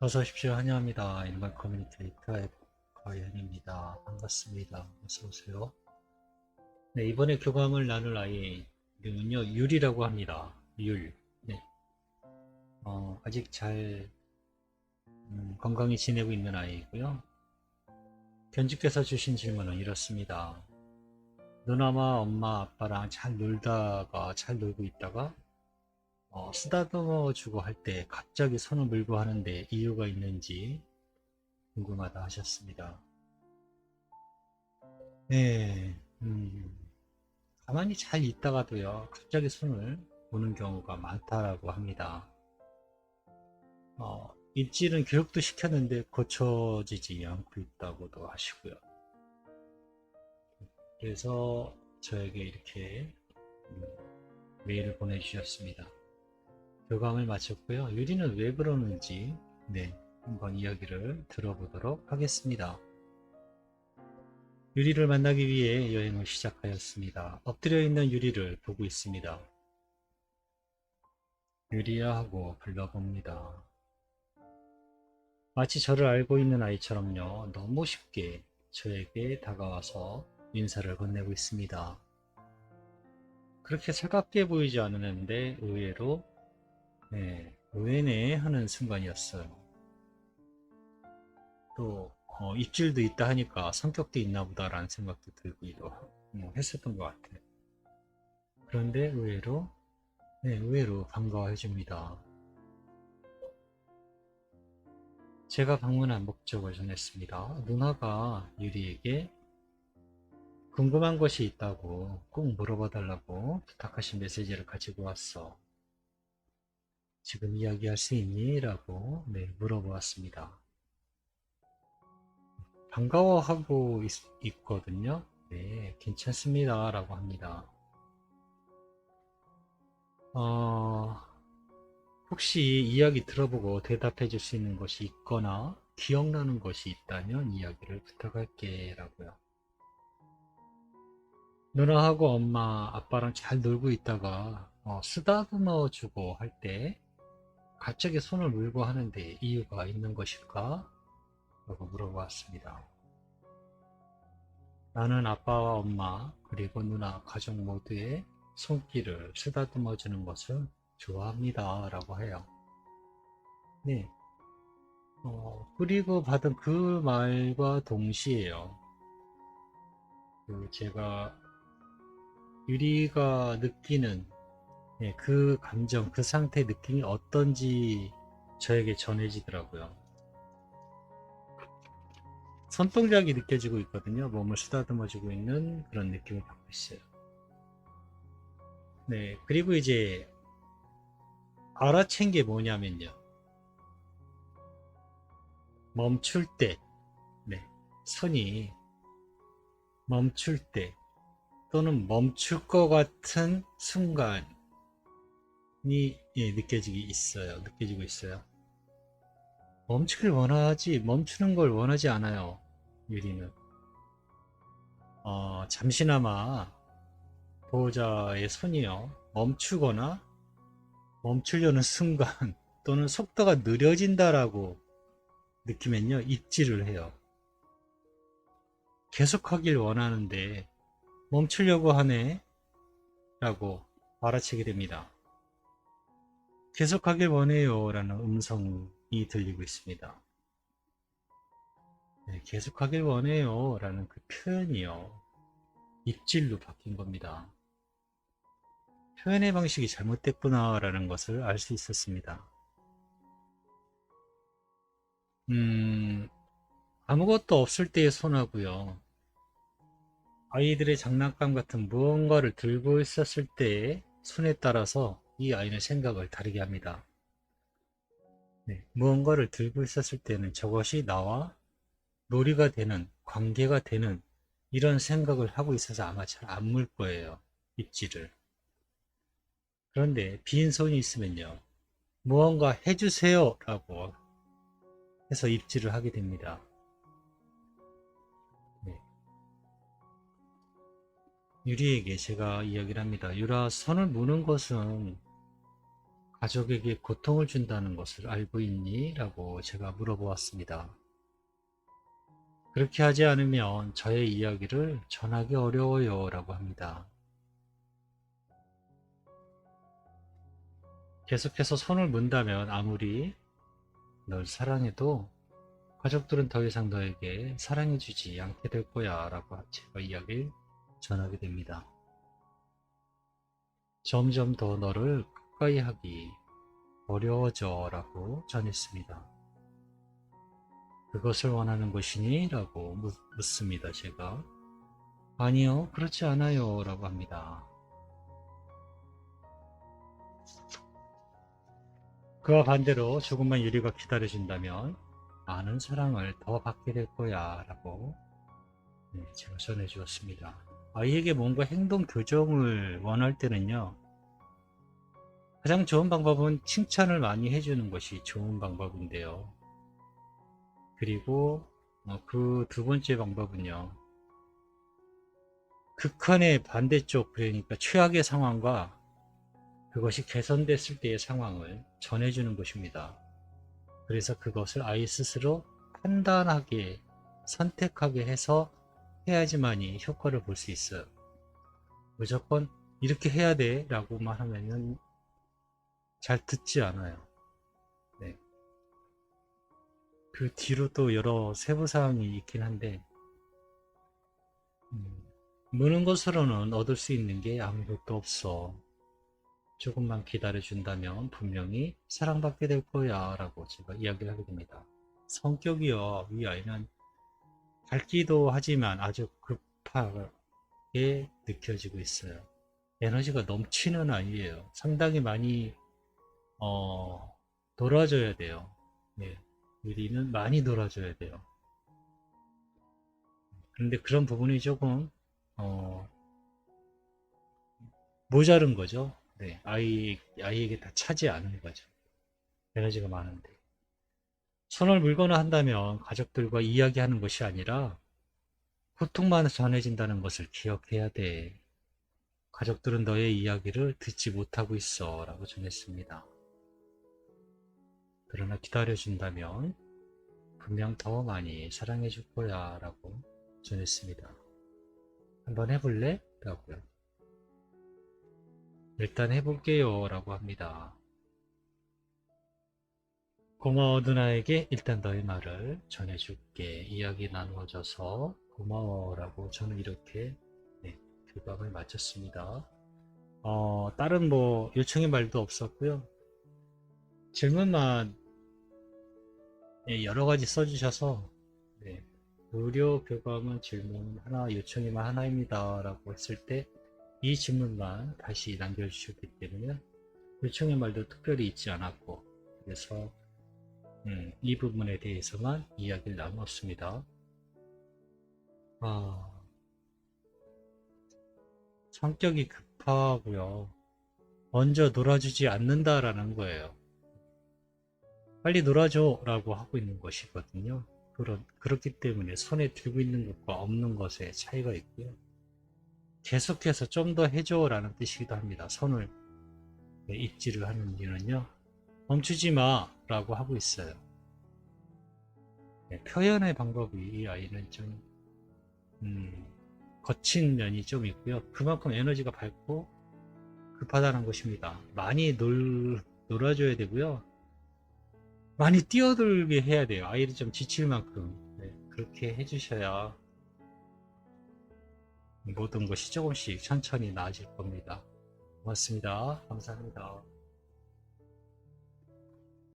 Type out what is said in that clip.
어서 오십시오. 환영합니다. 인간 커뮤니케이터 과연입니다. 반갑습니다. 어서 오세요. 네, 이번에 교감을 나눌 아이는요, 율이라고 합니다. 율. 네, 아직 잘 건강히 지내고 있는 아이고요. 견주께서 주신 질문은 이렇습니다. 누나와 엄마, 아빠랑 잘 놀고 있다가 쓰다듬어 주고 할 때 갑자기 손을 물고 하는데 이유가 있는지 궁금하다 하셨습니다. 네, 가만히 잘 있다가도요, 갑자기 손을 보는 경우가 많다라고 합니다. 입질은 교육도 시켰는데 고쳐지지 않고 있다고도 하시고요. 그래서 저에게 이렇게 음, 메일을 보내주셨습니다. 교감을 마쳤고요. 유리는 왜 그러는지, 네, 한번 이야기를 들어보도록 하겠습니다. 유리를 만나기 위해 여행을 시작하였습니다. 엎드려 있는 유리를 보고 있습니다. 유리야 하고 불러봅니다. 마치 저를 알고 있는 아이처럼요, 너무 쉽게 저에게 다가와서 인사를 건네고 있습니다. 그렇게 살갑게 보이지 않았는데 의외로 의외네 하는 순간이었어요. 또 입질도 있다 하니까 성격도 있나 보다라는 생각도 들기도 했었던 것 같아요. 그런데 의외로 반가워해 줍니다. 제가 방문한 목적을 전했습니다. 누나가 유리에게 궁금한 것이 있다고 꼭 물어봐 달라고 부탁하신 메시지를 가지고 왔어. 지금 이야기할 수 있니? 라고 물어보았습니다. 반가워하고 있거든요. 네, 괜찮습니다. 라고 합니다. 어, 혹시 이야기 들어보고 대답해 줄 수 있는 것이 있거나 기억나는 것이 있다면 이야기를 부탁할게 라고요. 누나하고 엄마, 아빠랑 잘 놀고 있다가 쓰다듬어 주고 할 때 갑자기 손을 물고 하는데 이유가 있는 것일까? 라고 물어보았습니다. 나는 아빠와 엄마 그리고 누나 가족 모두의 손길을 쓰다듬어 주는 것을 좋아합니다. 라고 해요. 네. 그리고 받은 그 말과 동시에요. 제가 유리가 느끼는 그 감정, 그 상태의 느낌이 어떤지 저에게 전해지더라고요. 손동작이 느껴지고 있거든요. 몸을 쓰다듬어주고 있는 그런 느낌을 받고 있어요. 네, 그리고 이제 알아챈 게 뭐냐면요. 멈출 때, 네, 손이 멈출 때 또는 멈출 것 같은 순간이 느껴지고 있어요. 멈추는 걸 원하지 않아요. 유리는. 잠시나마 보호자의 손이요. 멈추거나 멈추려는 순간 또는 속도가 느려진다라고 느끼면요. 입질을 해요. 계속하길 원하는데 멈추려고 하네 라고 알아채게 됩니다. 계속하길 원해요 라는 음성이 들리고 있습니다. 네, 계속하길 원해요 라는 그 표현이요. 입질로 바뀐 겁니다. 표현의 방식이 잘못됐구나 라는 것을 알 수 있었습니다. 음, 아무것도 없을 때의 손하고요. 아이들의 장난감 같은 무언가를 들고 있었을 때의 손에 따라서 이 아이는 생각을 다르게 합니다. 네, 무언가를 들고 있었을 때는 저것이 나와 놀이가 되는, 관계가 되는 이런 생각을 하고 있어서 아마 잘 안 물 거예요. 입질을. 그런데 빈손이 있으면요. 무언가 해주세요 라고 해서 입질을 하게 됩니다. 네. 유리에게 제가 이야기를 합니다. 유라, 손을 무는 것은 가족에게 고통을 준다는 것을 알고 있니? 라고 제가 물어보았습니다. 그렇게 하지 않으면 저의 이야기를 전하기 어려워요. 라고 합니다. 계속해서 손을 문다면 아무리 널 사랑해도 가족들은 더 이상 너에게 사랑해주지 않게 될 거야. 라고 제가 이야기를 전하게 됩니다. 점점 더 너를 가까이 하기 어려워져 라고 전했습니다. 그것을 원하는 것이니? 라고 묻습니다. 제가 아니요, 그렇지 않아요. 라고 합니다. 그와 반대로 조금만 유리가 기다려준다면 많은 사랑을 더 받게 될 거야. 라고 제가 전해주었습니다. 아이에게 뭔가 행동 교정을 원할 때는요, 가장 좋은 방법은 칭찬을 많이 해주는 것이 좋은 방법인데요. 그리고 그 두 번째 방법은요, 극한의 반대쪽, 그러니까 최악의 상황과 그것이 개선됐을 때의 상황을 전해주는 것입니다. 그래서 그것을 아이 스스로 판단하게, 선택하게 해서 해야지만이 효과를 볼 수 있어요. 무조건 이렇게 해야 돼 라고만 하면은 잘 듣지 않아요. 네. 그 뒤로 또 여러 세부사항이 있긴 한데, 무는 것으로는 얻을 수 있는 게 아무것도 없어. 조금만 기다려준다면 분명히 사랑받게 될 거야 라고 제가 이야기를 하게 됩니다. 성격이요, 이 아이는 밝기도 하지만 아주 급하게 느껴지고 있어요. 에너지가 넘치는 아이예요. 상당히 많이 놀아줘야 돼요. 네, 유리는 많이 놀아줘야 돼요. 그런데 그런 부분이 조금 어, 모자른 거죠. 네, 아이에게 다 차지 않은 거죠. 에너지가 많은데. 손을 물거나 한다면 가족들과 이야기하는 것이 아니라 고통만 전해진다는 것을 기억해야 돼. 가족들은 너의 이야기를 듣지 못하고 있어 라고 전했습니다. 그러나 기다려준다면 분명 더 많이 사랑해 줄 거야 라고 전했습니다. 한번 해볼래? 라고요. 일단 해볼게요 라고 합니다. 고마워 누나에게 일단 너의 말을 전해줄게. 이야기 나누어줘서 고마워 라고 저는 이렇게 교감을 마쳤습니다. 다른 뭐 요청의 말도 없었고요. 질문만 여러 가지 써주셔서 무료 교감은 질문 하나, 요청이만 하나입니다 라고 했을 때 이 질문만 다시 남겨주셨기 때문에 요청의 말도 특별히 있지 않았고, 그래서 이 부분에 대해서만 이야기를 나누었습니다. 성격이 급하고요. 먼저 놀아주지 않는다라는 거예요. 빨리 놀아줘 라고 하고 있는 것이거든요. 그렇기 때문에 손에 들고 있는 것과 없는 것의 차이가 있고요. 계속해서 좀 더 해줘 라는 뜻이기도 합니다. 손을 입질을 하는 이유는요, 멈추지 마 라고 하고 있어요. 표현의 방법이 이 아이는 좀 거친 면이 좀 있고요. 그만큼 에너지가 밝고 급하다는 것입니다. 많이 놀아줘야 되고요. 많이 뛰어들게 해야 돼요. 아이를 좀 지칠 만큼. 그렇게 해주셔야 모든 것이 조금씩 천천히 나아질 겁니다. 고맙습니다. 감사합니다.